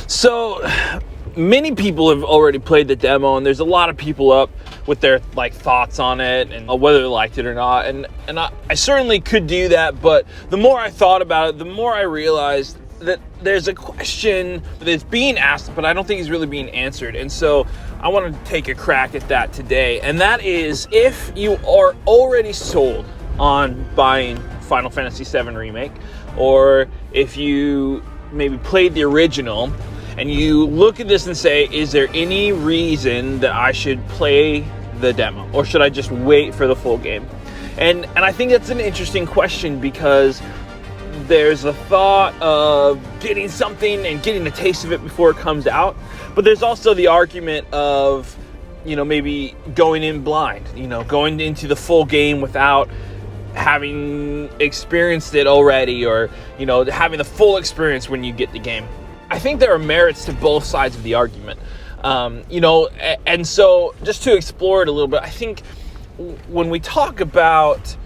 So many people have already played the demo, and there's a lot of people up with their thoughts on it and whether they liked it or not. And I certainly could do that, but the more I thought about it, the more I realized that there's a question that's being asked, but I don't think it's really being answered. And so I want to take a crack at that today. And that is, if you are already sold on buying Final Fantasy VII Remake, or if you maybe played the original and you look at this and say, is there any reason that I should play the demo, or should I just wait for the full game? And I think that's an interesting question, because there's a thought of getting something and getting a taste of it before it comes out, but there's also the argument of, maybe going in blind, going into the full game without having experienced it already, or having the full experience when you get the game. I think there are merits to both sides of the argument, and so just to explore it a little bit, I think when we talk about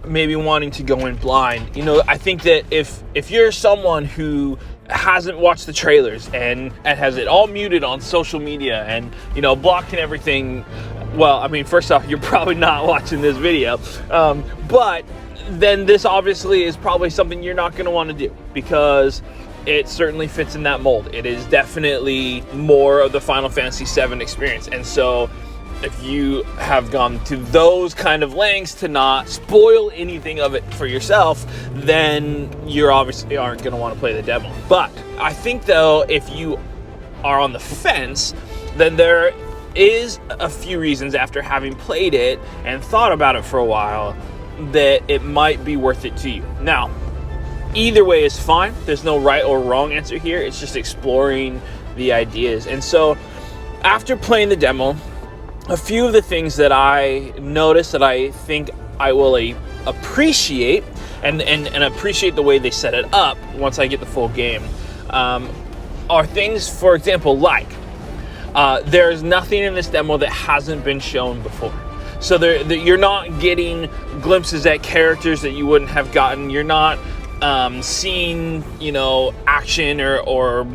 maybe wanting to go in blind, I think that if you're someone who hasn't watched the trailers and has it all muted on social media and blocked and everything, well, I mean, first off, you're probably not watching this video, but then this obviously is probably something you're not going to want to do, because it certainly fits in that mold. It is definitely more of the Final Fantasy VII experience. And so if you have gone to those kind of lengths to not spoil anything of it for yourself, then you obviously aren't going to want to play the demo. But I think, though, if you are on the fence, then there is a few reasons, after having played it and thought about it for a while, that it might be worth it to you. Now, either way is fine. There's no right or wrong answer here. It's just exploring the ideas. And so after playing the demo, a few of the things that I noticed that I think I will appreciate and appreciate the way they set it up once I get the full game, are things, for example, like there's nothing in this demo that hasn't been shown before. So you're not getting glimpses at characters that you wouldn't have gotten. You're not seeing, action or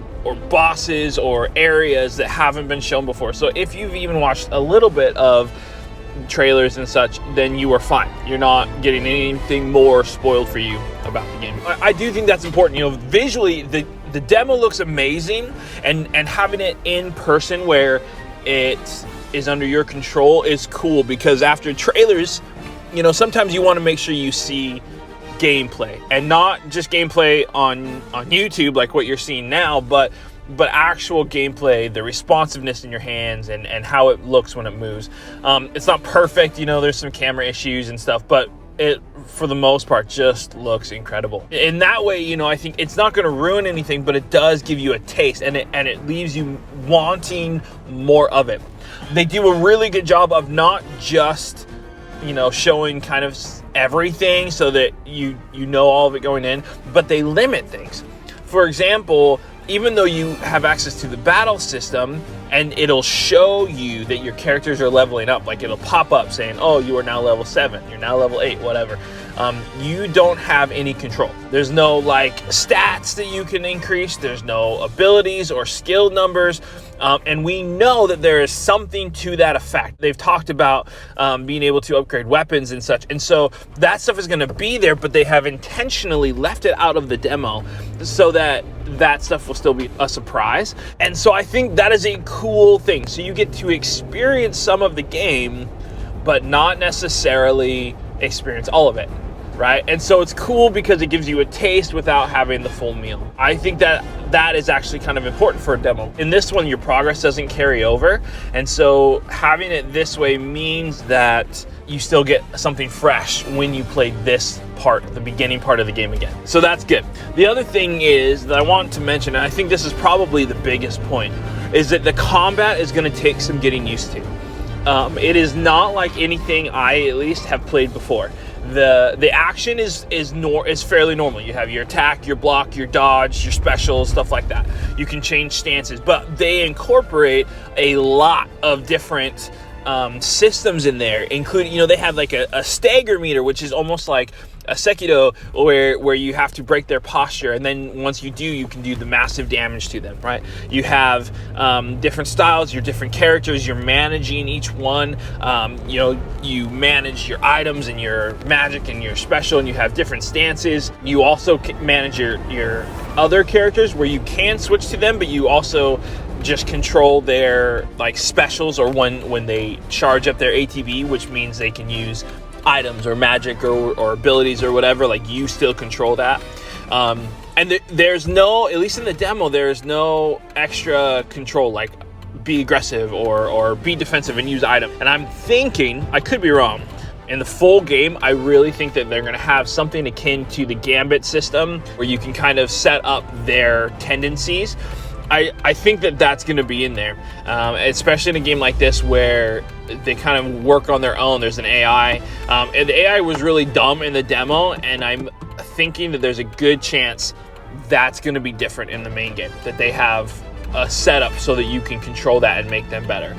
bosses or areas that haven't been shown before. So if you've even watched a little bit of trailers and such, then you are fine. You're not getting anything more spoiled for you about the game. I do think that's important. Visually, the demo looks amazing, and having it in person where it is under your control is cool, because after trailers, sometimes you want to make sure you see gameplay, and not just gameplay on YouTube like what you're seeing now, but actual gameplay, the responsiveness in your hands and how it looks when it moves. It's not perfect, there's some camera issues and stuff, but it, for the most part, just looks incredible. In that way, I think it's not going to ruin anything, but it does give you a taste, and it leaves you wanting more of it. They do a really good job of not just showing kind of everything so that you know all of it going in, but they limit things. For example, even though you have access to the battle system, and it'll show you that your characters are leveling up, like it'll pop up saying, oh, you are now level 7, you're now level 8, whatever. You don't have any control. There's no stats that you can increase. There's no abilities or skill numbers. And we know that there is something to that effect. They've talked about being able to upgrade weapons and such. And so that stuff is going to be there, but they have intentionally left it out of the demo so that that stuff will still be a surprise. And so I think that is a cool thing. So you get to experience some of the game, but not necessarily experience all of it, right? And so it's cool because it gives you a taste without having the full meal. I think that is actually kind of important for a demo. In this one, your progress doesn't carry over, and so having it this way means that you still get something fresh when you play this part, the beginning part of the game again. So that's good. The other thing is that I want to mention, and I think this is probably the biggest point, is that the combat is going to take some getting used to. It is not like anything I at least have played before. The action is fairly normal. You have your attack, your block, your dodge, your specials, stuff like that. You can change stances, but they incorporate a lot of different systems in there, including, they have like a stagger meter, which is almost like Sekiro, where you have to break their posture, and then once you do, you can do the massive damage to them, right? You have different styles, your different characters, you're managing each one. You manage your items and your magic and your special, and you have different stances. You also manage your other characters where you can switch to them, but you also just control their like specials, or when they charge up their ATB, which means they can use items or magic or abilities or whatever. Like, you still control that. And there's no, at least in the demo, there's no extra control, like be aggressive or be defensive and use item. And I'm thinking, I could be wrong, in the full game, I really think that they're going to have something akin to the Gambit system, where you can kind of set up their tendencies. I think that that's going to be in there, especially in a game like this where they kind of work on their own. There's an AI, and the AI was really dumb in the demo, and I'm thinking that there's a good chance that's going to be different in the main game, that they have a setup so that you can control that and make them better.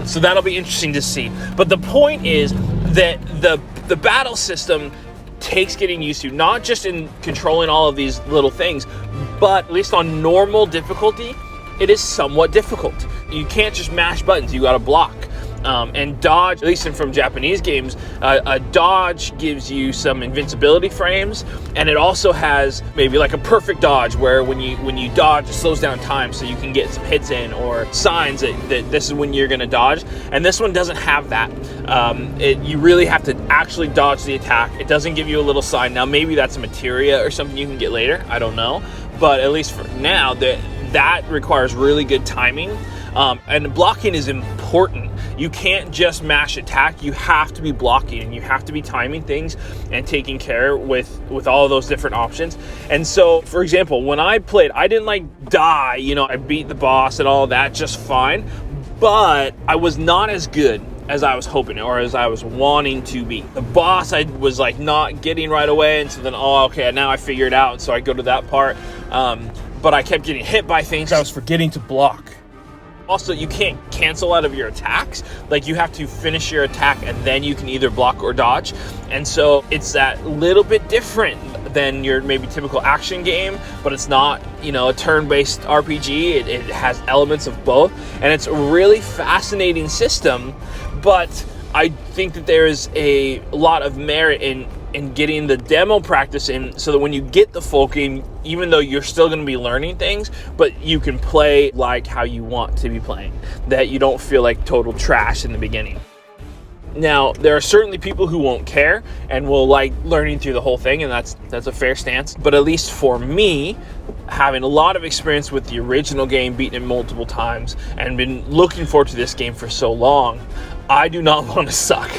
So that'll be interesting to see. But the point is that the battle system takes getting used to, not just in controlling all of these little things, but at least on normal difficulty, it is somewhat difficult. You can't just mash buttons, you gotta block. And dodge, at least from Japanese games, a dodge gives you some invincibility frames, and it also has maybe like a perfect dodge where when you dodge, it slows down time so you can get some hits in, or signs that this is when you're gonna dodge. And this one doesn't have that. You really have to actually dodge the attack. It doesn't give you a little sign. Now maybe that's a materia or something you can get later, I don't know. But at least for now, that requires really good timing. And blocking is important. You can't just mash attack. You have to be blocking, and you have to be timing things and taking care with all of those different options. And so, for example, when I played, I didn't like die. I beat the boss and all of that just fine, but I was not as good as I was hoping, or as I was wanting to be. The boss I was like not getting right away, and so then, okay, now I figure it out, and so I go to that part. But I kept getting hit by things. I was forgetting to block. Also, you can't cancel out of your attacks. Like, you have to finish your attack and then you can either block or dodge. And so it's that little bit different than your maybe typical action game, but it's not, a turn-based RPG. It has elements of both, and it's a really fascinating system. But I think that there is a lot of merit in getting the demo practice in, so that when you get the full game, even though you're still going to be learning things, but you can play like how you want to be playing, that you don't feel like total trash in the beginning. Now, there are certainly people who won't care and will like learning through the whole thing, and that's a fair stance. But at least for me, having a lot of experience with the original game, beaten it multiple times, and been looking forward to this game for so long, I do not want to suck.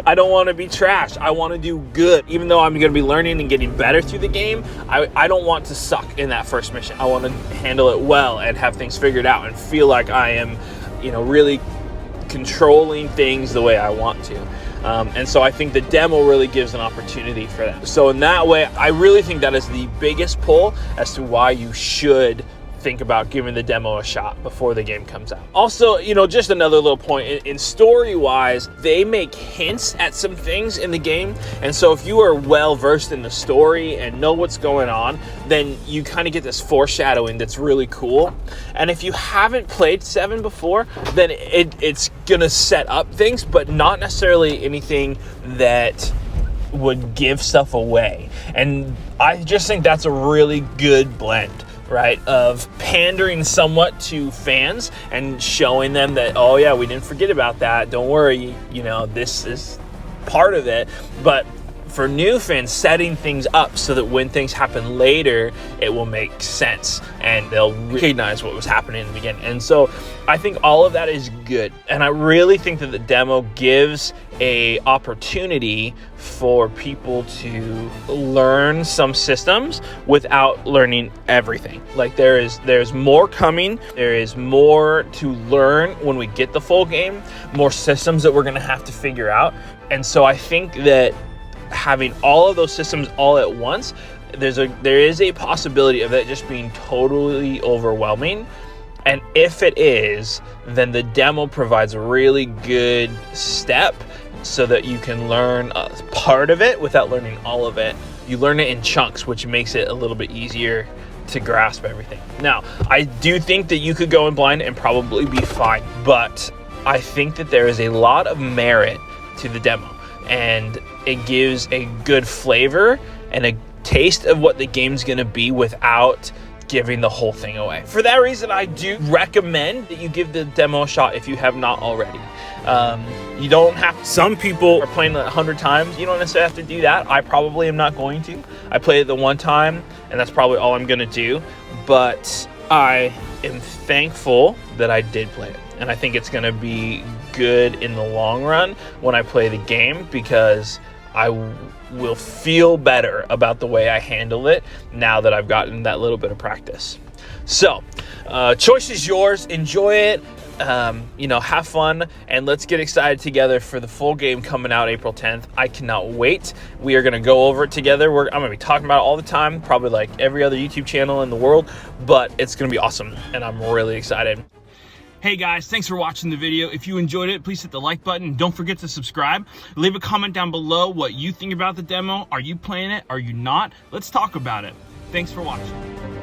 I don't want to be trash. I want to do good. Even though I'm going to be learning and getting better through the game, I don't want to suck in that first mission. I want to handle it well and have things figured out and feel like I am, really controlling things the way I want to. And so I think the demo really gives an opportunity for that. So in that way, I really think that is the biggest pull as to why you should think about giving the demo a shot before the game comes out. Also, just another little point, in story-wise, they make hints at some things in the game, and so if you are well versed in the story and know what's going on, then you kind of get this foreshadowing that's really cool. And if you haven't played 7 before, then it's gonna set up things, but not necessarily anything that would give stuff away. And I just think that's a really good blend, right, of pandering somewhat to fans and showing them that, oh yeah, we didn't forget about that, don't worry, this is part of it. But for new fans, setting things up so that when things happen later, it will make sense and they'll recognize what was happening in the beginning. And so I think all of that is good. And I really think that the demo gives a opportunity for people to learn some systems without learning everything. Like, there's more coming. There is more to learn when we get the full game, more systems that we're going to have to figure out. And so I think that having all of those systems all at once, there is a possibility of that just being totally overwhelming. And if it is, then the demo provides a really good step so that you can learn part of it without learning all of it. You learn it in chunks, which makes it a little bit easier to grasp everything. Now, I do think that you could go in blind and probably be fine, but I think that there is a lot of merit to the demo, and it gives a good flavor and a taste of what the game's gonna be without giving the whole thing away. For that reason, I do recommend that you give the demo a shot if you have not already. You don't have to. Some people are playing it 100 times. You don't necessarily have to do that. I probably am not going to. I played it the one time, and that's probably all I'm gonna do. But I am thankful that I did play it, and I think it's gonna be good in the long run when I play the game, because I will feel better about the way I handle it now that I've gotten that little bit of practice. So, choice is yours. Enjoy it. Have fun, and let's get excited together for the full game coming out April 10th. I cannot wait. We are going to go over it together. I'm going to be talking about it all the time, probably like every other YouTube channel in the world, but it's going to be awesome, and I'm really excited. Hey guys, thanks for watching the video. If you enjoyed it, please hit the like button. Don't forget to subscribe. Leave a comment down below what you think about the demo. Are you playing it? Are you not? Let's talk about it. Thanks for watching.